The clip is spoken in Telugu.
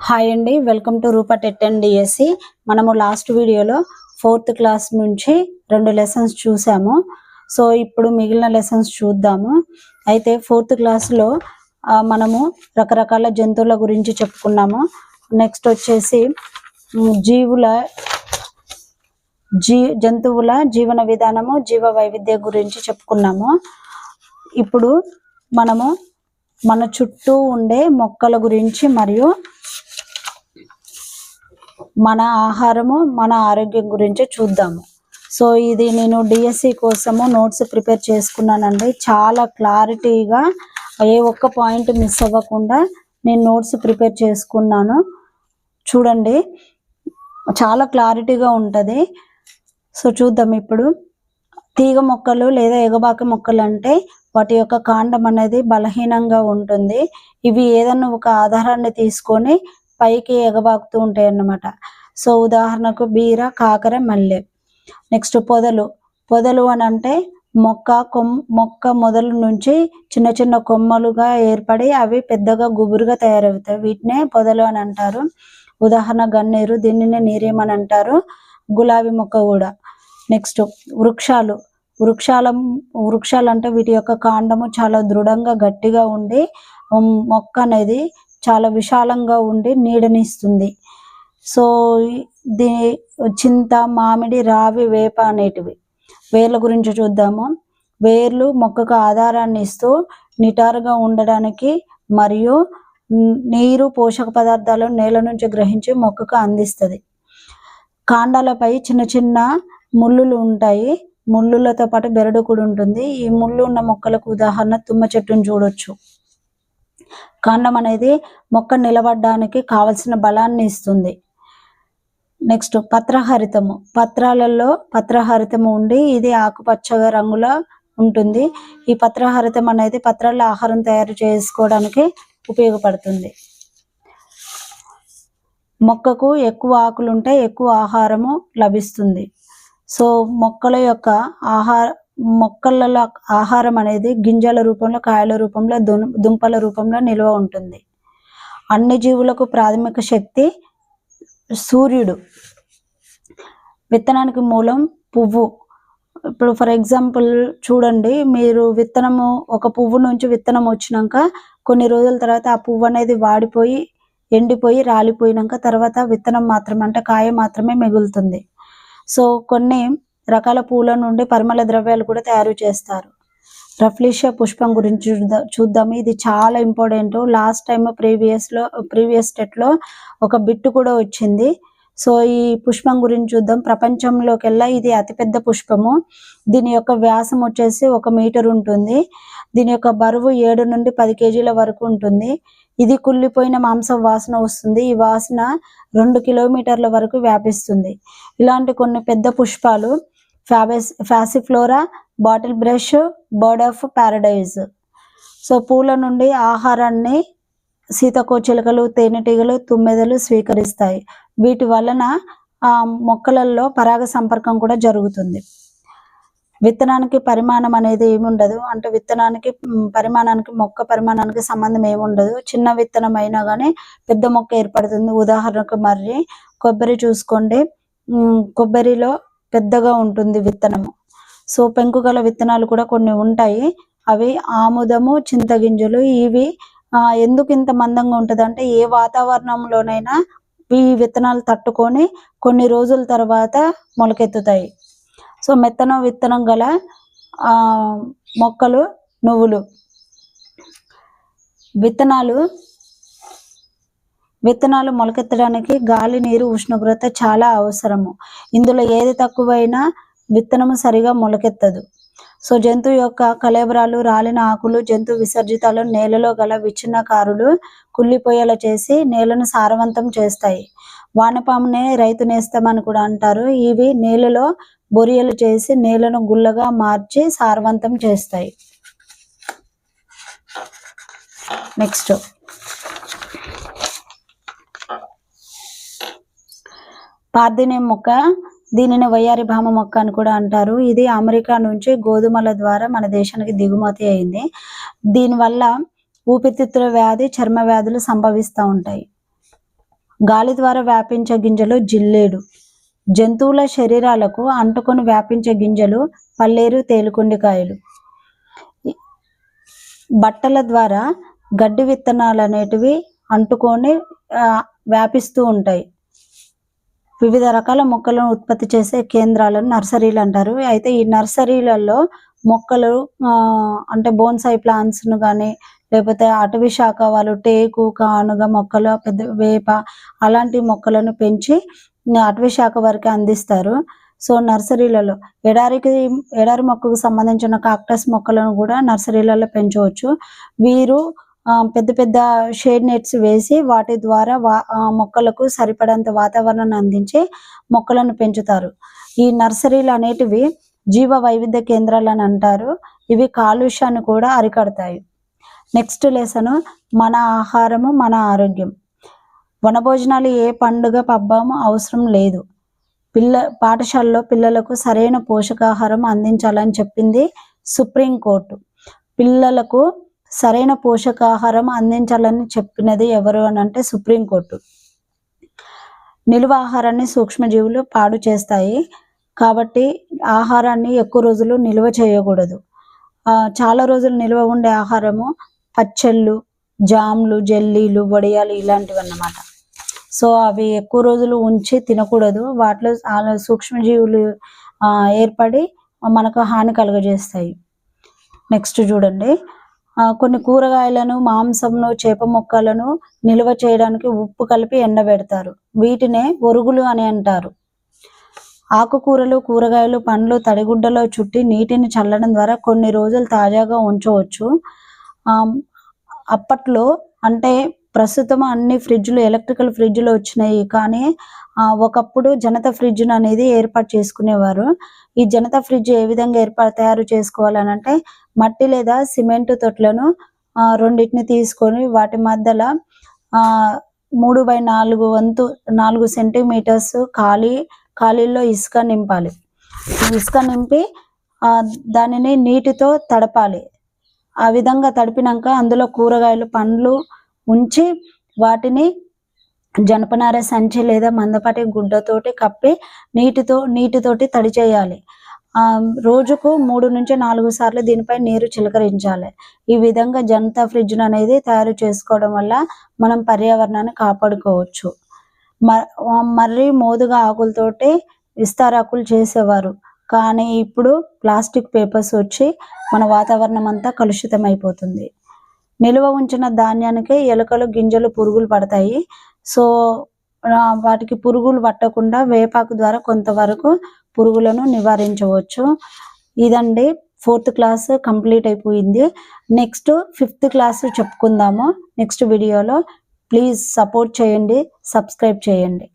హాయ్ అండి, welcome to Rupa TET and DSC. మనము లాస్ట్ వీడియోలో 4th క్లాస్ నుంచి 2 లెసన్స్ చూసాము. సో ఇప్పుడు మిగిలిన లెసన్స్ చూద్దాము. అయితే 4th క్లాస్లో మనము రకరకాల జంతువుల గురించి చెప్పుకున్నాము. నెక్స్ట్ వచ్చేసి జంతువుల జీవన విధానము, జీవ వైవిధ్య గురించి చెప్పుకున్నాము. ఇప్పుడు మనము మన చుట్టూ ఉండే మొక్కల గురించి మరియు మన ఆహారము, మన ఆరోగ్యం గురించి చూద్దాము. సో ఇది నేను డిఎస్సి కోసము నోట్స్ ప్రిపేర్ చేసుకున్నానండి. చాలా క్లారిటీగా ఏ ఒక్క పాయింట్ మిస్ అవ్వకుండా నేను నోట్స్ ప్రిపేర్ చేసుకున్నాను. చూడండి, చాలా క్లారిటీగా ఉంటుంది. సో చూద్దాం. ఇప్పుడు తీగ మొక్కలు లేదా ఎగబాక మొక్కలు అంటే వాటి యొక్క కాండం అనేది బలహీనంగా ఉంటుంది. ఇవి ఏదన్నా ఒక ఆధారాన్ని తీసుకొని పైకి ఎగబాకుతూ ఉంటాయి అన్నమాట. సో ఉదాహరణకు బీర, కాకర, మల్లె. నెక్స్ట్ పొదలు అని అంటే మొక్క మొదలు నుంచి చిన్న చిన్న కొమ్మలుగా ఏర్పడి అవి పెద్దగా గుబురుగా తయారవుతాయి. వీటినే పొదలు అని అంటారు. ఉదాహరణ గన్నేరు, దీనిని నీరేం అని అంటారు. గులాబీ మొక్క కూడా. నెక్స్ట్ వృక్షాలు అంటే వీటి యొక్క కాండము చాలా దృఢంగా గట్టిగా ఉండి మొక్క అనేది చాలా విశాలంగా ఉండి నీడనిస్తుంది. సో చింత, మామిడి, రావి, వేప అనేటివి. వేర్ల గురించి చూద్దాము. వేర్లు మొక్కకు ఆధారాన్ని ఇస్తూ నిటారుగా ఉండడానికి మరియు నీరు, పోషక పదార్థాలను నేల నుంచి గ్రహించి మొక్కకు అందిస్తుంది. కాండాలపై చిన్న చిన్న ముళ్ళులు ఉంటాయి. ముళ్ళులతో పాటు బెరడు కూడా ఉంటుంది. ఈ ముళ్ళు ఉన్న మొక్కలకు ఉదాహరణ తుమ్మ చెట్టును చూడొచ్చు. కాండం అనేది మొక్క నిలబడడానికి కావలసిన బలాన్ని ఇస్తుంది. నెక్స్ట్ పత్రాలలో పత్రహరితము ఉండి ఇది ఆకుపచ్చగా రంగులో ఉంటుంది. ఈ పత్రహరితం అనేది పత్రాల ఆహారం తయారు చేసుకోవడానికి ఉపయోగపడుతుంది. మొక్కకు ఎక్కువ ఆకులుంటే ఎక్కువ ఆహారము లభిస్తుంది. సో మొక్కల ఆహారం అనేది గింజల రూపంలో, కాయల రూపంలో, దుంపల రూపంలో నిల్వ ఉంటుంది. అన్ని జీవులకు ప్రాథమిక శక్తి సూర్యుడు. విత్తనానికి మూలం పువ్వు. ఇప్పుడు ఫర్ ఎగ్జాంపుల్ చూడండి, మీరు ఒక పువ్వు నుంచి విత్తనం వచ్చినాక కొన్ని రోజుల తర్వాత ఆ పువ్వు అనేది వాడిపోయి ఎండిపోయి రాలిపోయినాక తర్వాత విత్తనం మాత్రమే, అంటే కాయ మాత్రమే మిగులుతుంది. సో కొన్ని రకాల పూల నుండి పరిమళ ద్రవ్యాలు కూడా తయారు చేస్తారు. రఫ్లీషియా పుష్పం గురించి చూద్దాము. ఇది చాలా ఇంపార్టెంట్. లాస్ట్ టైం ప్రీవియస్ స్టెట్లో ఒక బిట్టు కూడా వచ్చింది. సో ఈ పుష్పం గురించి చూద్దాం. ప్రపంచంలోకెల్లా ఇది అతిపెద్ద పుష్పము. దీని యొక్క వ్యాసం వచ్చేసి 1 మీటర్ ఉంటుంది. దీని యొక్క బరువు 7 నుండి 10 కేజీల వరకు ఉంటుంది. ఇది కుళ్ళిపోయిన మాంసం వాసన వస్తుంది. ఈ వాసన 2 కిలోమీటర్ల వరకు వ్యాపిస్తుంది. ఇలాంటి కొన్ని పెద్ద పుష్పాలు passiflora, bottle brush, bird of paradise. So పూల నుండి ఆహారాన్ని సీతకోచిలుకలు, తేనెటీగలు, తుమ్మెదలు స్వీకరిస్తాయి. వీటి వలన మొక్కలలో పరాగ సంపర్కం కూడా జరుగుతుంది. విత్తనానికి పరిమాణం అనేది ఏముండదు. అంటే మొక్క పరిమాణానికి సంబంధం ఏముండదు. చిన్న విత్తనం అయినా కానీ పెద్ద మొక్క ఏర్పడుతుంది. ఉదాహరణకు మర్రి, కొబ్బరి చూసుకోండి. కొబ్బరిలో పెద్దగా ఉంటుంది విత్తనము. సో పెంకుగల విత్తనాలు కూడా కొన్ని ఉంటాయి. అవి ఆముదము, చింతగింజలు. ఇవి ఎందుకు ఇంత మందంగా ఉంటుంది అంటే ఏ వాతావరణంలోనైనా ఈ విత్తనాలు తట్టుకొని కొన్ని రోజుల తర్వాత మొలకెత్తుతాయి. సో మెత్తన విత్తనం గల మొక్కలు నువ్వులు. విత్తనాలు మొలకెత్తడానికి గాలి, నీరు, ఉష్ణోగ్రత చాలా అవసరము. ఇందులో ఏది తక్కువైనా విత్తనము సరిగా మొలకెత్తదు. సో జంతువు యొక్క కళేబరాలు, రాలిన ఆకులు, జంతు విసర్జితాలు నేలలో గల విచ్ఛిన్నకారులు కుళ్ళిపోయేలా చేసి నేలను సారవంతం చేస్తాయి. వానపామునే రైతు నేస్తం అని కూడా అంటారు. ఇవి నేలలో బొరియలు చేసి నేలను గుల్లగా మార్చి సారవంతం చేస్తాయి. నెక్స్ట్ పార్థినియం మొక్క. దీనిని వయ్యారి భామ మొక్క అని కూడా అంటారు. ఇది అమెరికా నుంచి గోధుమల ద్వారా మన దేశానికి దిగుమతి అయింది. దీనివల్ల ఊపిరితిత్తుల వ్యాధి, చర్మ వ్యాధులు సంభవిస్తూ ఉంటాయి. గాలి ద్వారా వ్యాపించే గింజలు జిల్లేడు. జంతువుల శరీరాలకు అంటుకొని వ్యాపించే గింజలు పల్లేరు, తేలుకొండికాయలు. బట్టల ద్వారా గడ్డి విత్తనాలు అనేటివి అంటుకొని వ్యాపిస్తూ ఉంటాయి. వివిధ రకాల మొక్కలను ఉత్పత్తి చేసే కేంద్రాలను నర్సరీలు అంటారు. అయితే ఈ నర్సరీలలో మొక్కలు అంటే బోన్సాయి ప్లాంట్స్ను కానీ, లేకపోతే అటవీ శాఖ వాళ్ళు టేకు, కానుగ మొక్కలు, పెద్ద వేప అలాంటి మొక్కలను పెంచి అటవీ శాఖ వారికి అందిస్తారు. సో నర్సరీలలో ఎడారి మొక్కకు సంబంధించిన కాక్టస్ మొక్కలను కూడా నర్సరీలలో పెంచవచ్చు. వీరు పెద్ద పెద్ద షేడ్ నెట్స్ వేసి వాటి ద్వారా మొక్కలకు సరిపడంత వాతావరణాన్ని అందించి మొక్కలను పెంచుతారు. ఈ నర్సరీలు అనేటివి జీవ వైవిధ్య కేంద్రాలు అని అంటారు. ఇవి కాలుష్యాన్ని కూడా అరికడతాయి. నెక్స్ట్ లెసన్ మన ఆహారము మన ఆరోగ్యం. వనభోజనాలు ఏ పండుగ పబ్బము అవసరం లేదు. పాఠశాలలో పిల్లలకు సరైన పోషకాహారం అందించాలని చెప్పింది సుప్రీంకోర్టు. పిల్లలకు సరైన పోషకాహారం అందించాలని చెప్పినది ఎవరు అని అంటే సుప్రీంకోర్టు. నిల్వ ఆహారాన్ని సూక్ష్మజీవులు పాడు చేస్తాయి కాబట్టి ఆహారాన్ని ఎక్కువ రోజులు నిల్వ చేయకూడదు. చాలా రోజులు నిల్వ ఉండే ఆహారము పచ్చళ్ళు, జామ్లు, జెల్లీలు, వడియాలు ఇలాంటివి అన్నమాట. సో అవి ఎక్కువ రోజులు ఉంచి తినకూడదు. వాటిలో సూక్ష్మజీవులు ఏర్పడి మనకు హాని కలుగజేస్తాయి. నెక్స్ట్ చూడండి, కొన్ని కూరగాయలను, మాంసంను, చేప మొక్కలను నిల్వ చేయడానికి ఉప్పు కలిపి ఎండబెడతారు. వీటినే ఒరుగులు అని అంటారు. ఆకుకూరలు, కూరగాయలు, పండ్లు తడిగుడ్డలో చుట్టి నీటిని చల్లడం ద్వారా కొన్ని రోజులు తాజాగా ఉంచవచ్చు. అప్పట్లో అంటే ప్రస్తుతం అన్ని ఫ్రిడ్జ్లు, ఎలక్ట్రికల్ ఫ్రిడ్జ్లు వచ్చినాయి. కానీ ఒకప్పుడు జనతా ఫ్రిడ్జ్ అనేది ఏర్పాటు చేసుకునేవారు. ఈ జనతా ఫ్రిడ్జ్ ఏ విధంగా తయారు చేసుకోవాలని అంటే మట్టి లేదా సిమెంట్ తొట్లను రెండింటిని తీసుకొని వాటి మధ్యలో 3/4 వంతు 4 సెంటీమీటర్స్ ఖాళీల్లో ఇసుక నింపాలి. ఇసుక నింపి దానిని నీటితో తడపాలి. ఆ విధంగా తడిపినాక అందులో కూరగాయలు, పండ్లు ఉంచి వాటిని జనపనార సంచి లేదా మందపాటి గుడ్డతోటి కప్పి నీటితోటి తడి చేయాలి. రోజుకు 3 నుంచి 4 సార్లు దీనిపై నీరు చిలకరించాలి. ఈ విధంగా జనతా ఫ్రిడ్జ్ అనేది తయారు చేసుకోవడం వల్ల మనం పర్యావరణాన్ని కాపాడుకోవచ్చు. మర్రి మోదుగా ఆకులతోటి విస్తారాకులు చేసేవారు. కానీ ఇప్పుడు ప్లాస్టిక్ పేపర్స్ వచ్చి మన వాతావరణం అంతా కలుషితం అయిపోతుంది. నిల్వ ఉంచిన ధాన్యానికి ఎలుకలు, గింజలు, పురుగులు పడతాయి. సో వాటికి పురుగులు పట్టకుండా వేపాకు ద్వారా కొంతవరకు పురుగులను నివారించవచ్చు. ఇదండి 4th క్లాస్ కంప్లీట్ అయిపోయింది. నెక్స్ట్ 5th క్లాస్ చెప్పుకుందాము నెక్స్ట్ వీడియోలో. ప్లీజ్ సపోర్ట్ చేయండి, సబ్స్క్రైబ్ చేయండి.